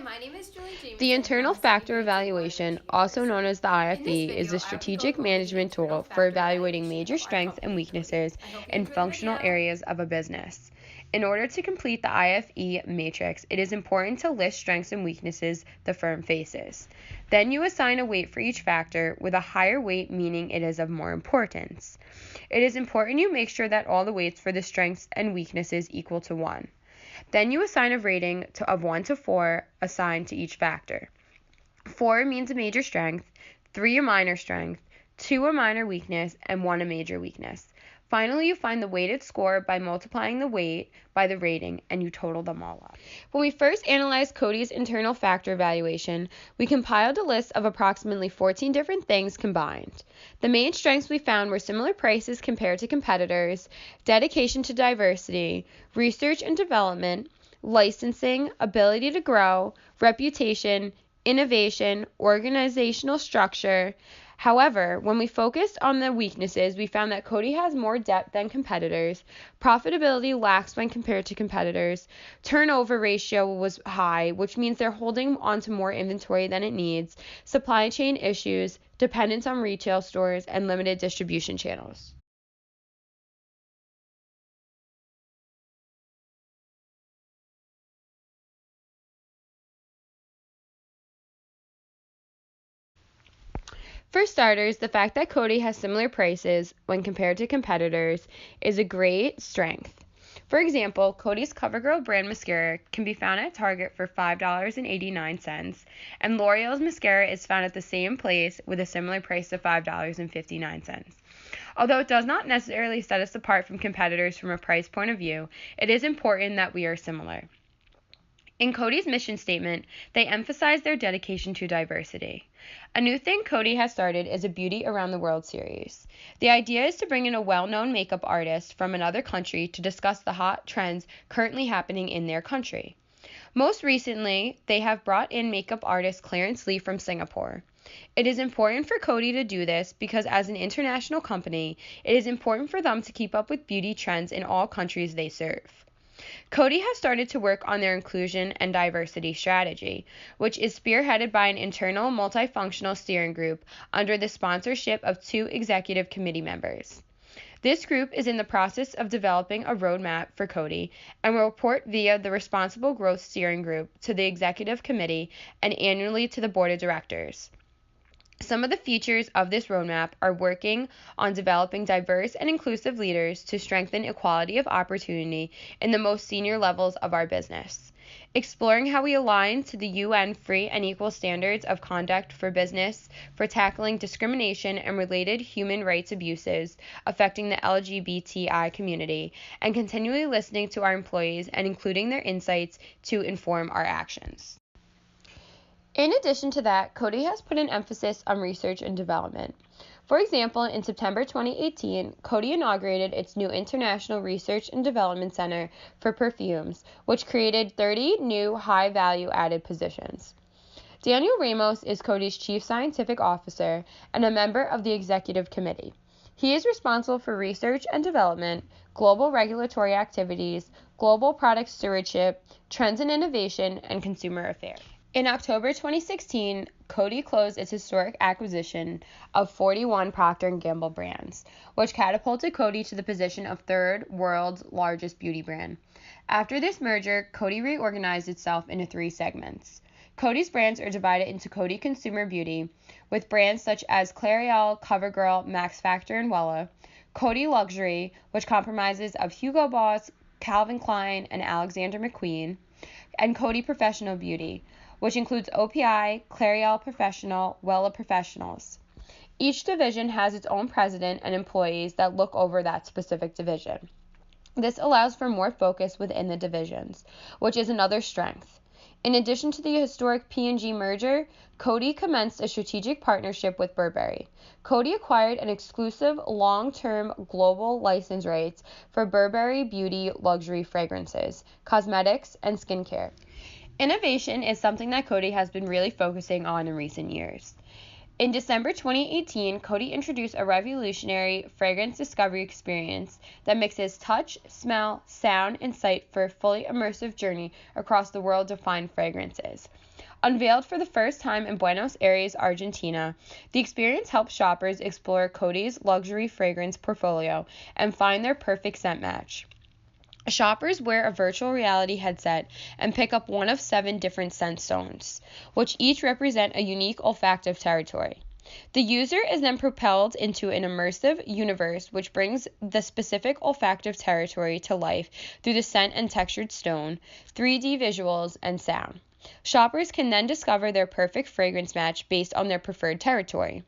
my name is Julie Jameson. The Internal Factor Evaluation, also known as the IFE, is a strategic management tool for evaluating major strengths and weaknesses in functional areas of a business. In order to complete the IFE matrix, it is important to list strengths and weaknesses the firm faces. Then you assign a weight for each factor, with a higher weight meaning it is of more importance. It is important you make sure that all the weights for the strengths and weaknesses equal to 1. Then you assign a rating of 1 to 4 assigned to each factor. 4 means a major strength, 3 a minor strength, 2 a minor weakness, and 1 a major weakness. Finally, you find the weighted score by multiplying the weight by the rating, and you total them all up. When we first analyzed Cody's internal factor evaluation, we compiled a list of approximately 14 different things combined. The main strengths we found were similar prices compared to competitors, dedication to diversity, research and development, licensing, ability to grow, reputation, innovation, organizational structure. However, when we focused on the weaknesses, we found that Cody has more depth than competitors, profitability lacks when compared to competitors, turnover ratio was high, which means they're holding onto more inventory than it needs, supply chain issues, dependence on retail stores, and limited distribution channels. For starters, the fact that Cody has similar prices when compared to competitors is a great strength. For example, Cody's CoverGirl brand mascara can be found at Target for $5.89, and L'Oreal's mascara is found at the same place with a similar price of $5.59. Although it does not necessarily set us apart from competitors from a price point of view, it is important that we are similar. In Cody's mission statement, they emphasize their dedication to diversity. A new thing Cody has started is a Beauty Around the World series. The idea is to bring in a well-known makeup artist from another country to discuss the hot trends currently happening in their country. Most recently, they have brought in makeup artist Clarence Lee from Singapore. It is important for Cody to do this because as an international company, it is important for them to keep up with beauty trends in all countries they serve. Cody has started to work on their inclusion and diversity strategy, which is spearheaded by an internal multifunctional steering group under the sponsorship of 2 executive committee members. This group is in the process of developing a roadmap for Cody and will report via the Responsible Growth Steering Group to the executive committee and annually to the board of directors. Some of the features of this roadmap are working on developing diverse and inclusive leaders to strengthen equality of opportunity in the most senior levels of our business, exploring how we align to the UN free and equal standards of conduct for business for tackling discrimination and related human rights abuses affecting the LGBTI community, and continually listening to our employees and including their insights to inform our actions. In addition to that, Cody has put an emphasis on research and development. For example, in September 2018, Cody inaugurated its new International Research and Development Center for Perfumes, which created 30 new high-value added positions. Daniel Ramos is Cody's Chief Scientific Officer and a member of the Executive Committee. He is responsible for research and development, global regulatory activities, global product stewardship, trends and innovation, and consumer affairs. In October 2016, Cody closed its historic acquisition of 41 Procter & Gamble brands, which catapulted Cody to the position of 3rd world's largest beauty brand. After this merger, Cody reorganized itself into 3 segments. Cody's brands are divided into Cody Consumer Beauty, with brands such as Clairol, CoverGirl, Max Factor, and Wella; Cody Luxury, which comprises of Hugo Boss, Calvin Klein, and Alexander McQueen; and Cody Professional Beauty, which includes OPI, Clairol Professional, Wella Professionals. Each division has its own president and employees that look over that specific division. This allows for more focus within the divisions, which is another strength. In addition to the historic P&G merger, Cody commenced a strategic partnership with Burberry. Cody acquired an exclusive long-term global license rights for Burberry Beauty luxury fragrances, cosmetics, and skincare. Innovation is something that Cody has been really focusing on in recent years. In December 2018, Coty introduced a revolutionary fragrance discovery experience that mixes touch, smell, sound, and sight for a fully immersive journey across the world of fine fragrances. Unveiled for the first time in Buenos Aires, Argentina, the experience helps shoppers explore Coty's luxury fragrance portfolio and find their perfect scent match. Shoppers wear a virtual reality headset and pick up one of 7 different scent stones, which each represent a unique olfactive territory. The user is then propelled into an immersive universe which brings the specific olfactive territory to life through the scent and textured stone, 3D visuals, and sound. Shoppers can then discover their perfect fragrance match based on their preferred territory.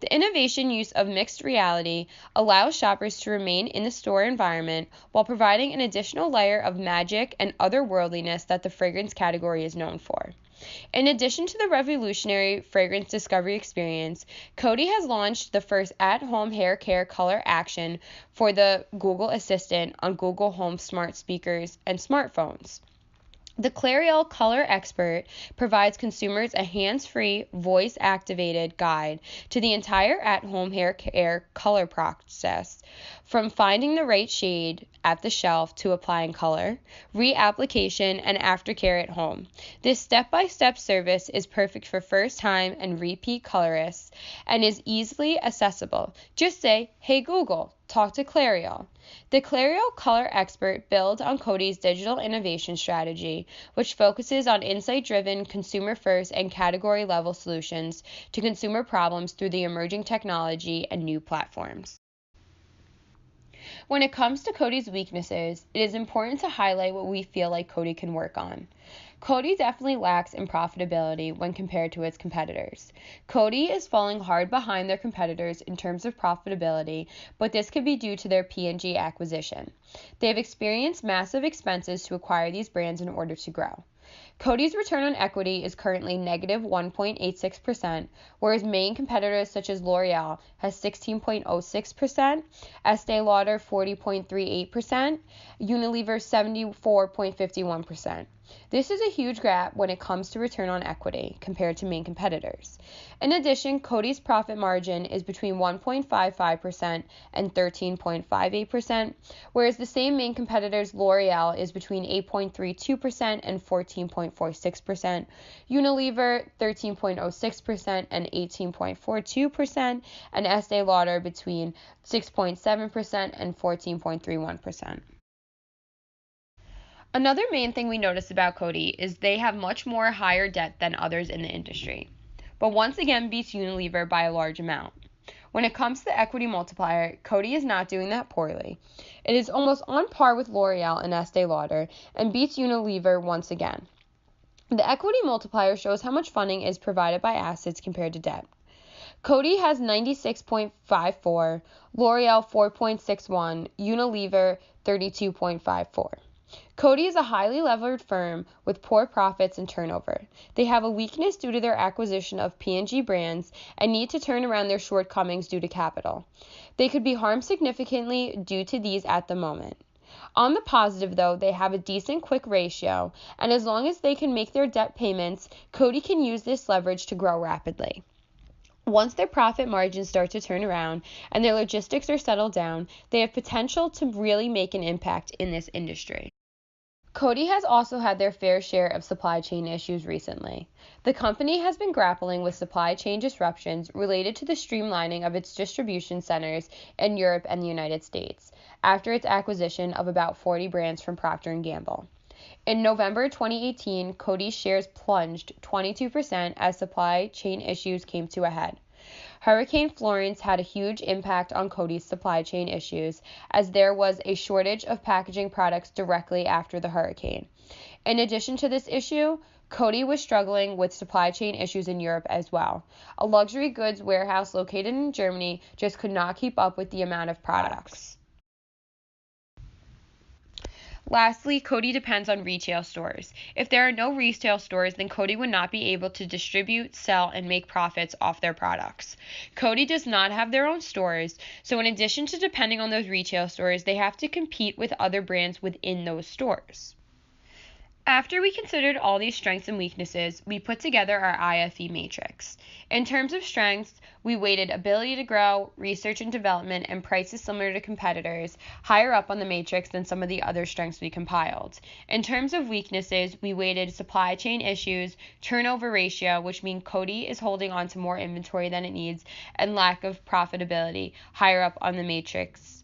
The innovation use of mixed reality allows shoppers to remain in the store environment while providing an additional layer of magic and otherworldliness that the fragrance category is known for. In addition to the revolutionary fragrance discovery experience, Coty has launched the first at-home hair care color action for the Google Assistant on Google Home smart speakers and smartphones. The Clairol Color Expert provides consumers a hands-free, voice-activated guide to the entire at-home hair care color process, from finding the right shade at the shelf to applying color, reapplication, and aftercare at home. This step-by-step service is perfect for first-time and repeat colorists and is easily accessible. Just say, "Hey Google, talk to Clairol." The Clairol Color Expert builds on Coty's digital innovation strategy, which focuses on insight-driven, consumer-first, and category-level solutions to consumer problems through the emerging technology and new platforms. When it comes to Coty's weaknesses, it is important to highlight what we feel like Coty can work on. Coty definitely lacks in profitability when compared to its competitors. Coty is falling hard behind their competitors in terms of profitability, but this could be due to their P&G acquisition. They have experienced massive expenses to acquire these brands in order to grow. Coty's return on equity is currently negative 1.86%, whereas main competitors such as L'Oreal has 16.06%, Estee Lauder 40.38%, Unilever 74.51%. This is a huge gap when it comes to return on equity compared to main competitors. In addition, Coty's profit margin is between 1.55% and 13.58%, whereas the same main competitors L'Oreal is between 8.32% and 14.46%, Unilever 13.06% and 18.42%, and Estee Lauder between 6.7% and 14.31%. Another main thing we notice about Coty is they have much more higher debt than others in the industry, but once again beats Unilever by a large amount. When it comes to the equity multiplier, Coty is not doing that poorly. It is almost on par with L'Oreal and Estee Lauder and beats Unilever once again. The equity multiplier shows how much funding is provided by assets compared to debt. Coty has 96.54, L'Oreal 4.61, Unilever 32.54. Coty is a highly levered firm with poor profits and turnover. They have a weakness due to their acquisition of P&G brands and need to turn around their shortcomings due to capital. They could be harmed significantly due to these at the moment. On the positive, though, they have a decent quick ratio, and as long as they can make their debt payments, Coty can use this leverage to grow rapidly. Once their profit margins start to turn around and their logistics are settled down, they have potential to really make an impact in this industry. Coty has also had their fair share of supply chain issues recently. The company has been grappling with supply chain disruptions related to the streamlining of its distribution centers in Europe and the United States after its acquisition of about 40 brands from Procter & Gamble. In November 2018, Coty's shares plunged 22% as supply chain issues came to a head. Hurricane Florence had a huge impact on Coty's supply chain issues, as there was a shortage of packaging products directly after the hurricane. In addition to this issue, Coty was struggling with supply chain issues in Europe as well. A luxury goods warehouse located in Germany just could not keep up with the amount of products. Lastly, Coty depends on retail stores. If there are no retail stores, then Coty would not be able to distribute, sell, and make profits off their products. Coty does not have their own stores, so in addition to depending on those retail stores, they have to compete with other brands within those stores. After we considered all these strengths and weaknesses, we put together our IFE matrix. In terms of strengths, we weighted ability to grow, research and development, and prices similar to competitors higher up on the matrix than some of the other strengths we compiled. In terms of weaknesses, we weighted supply chain issues, turnover ratio, which means Coty is holding on to more inventory than it needs, and lack of profitability higher up on the matrix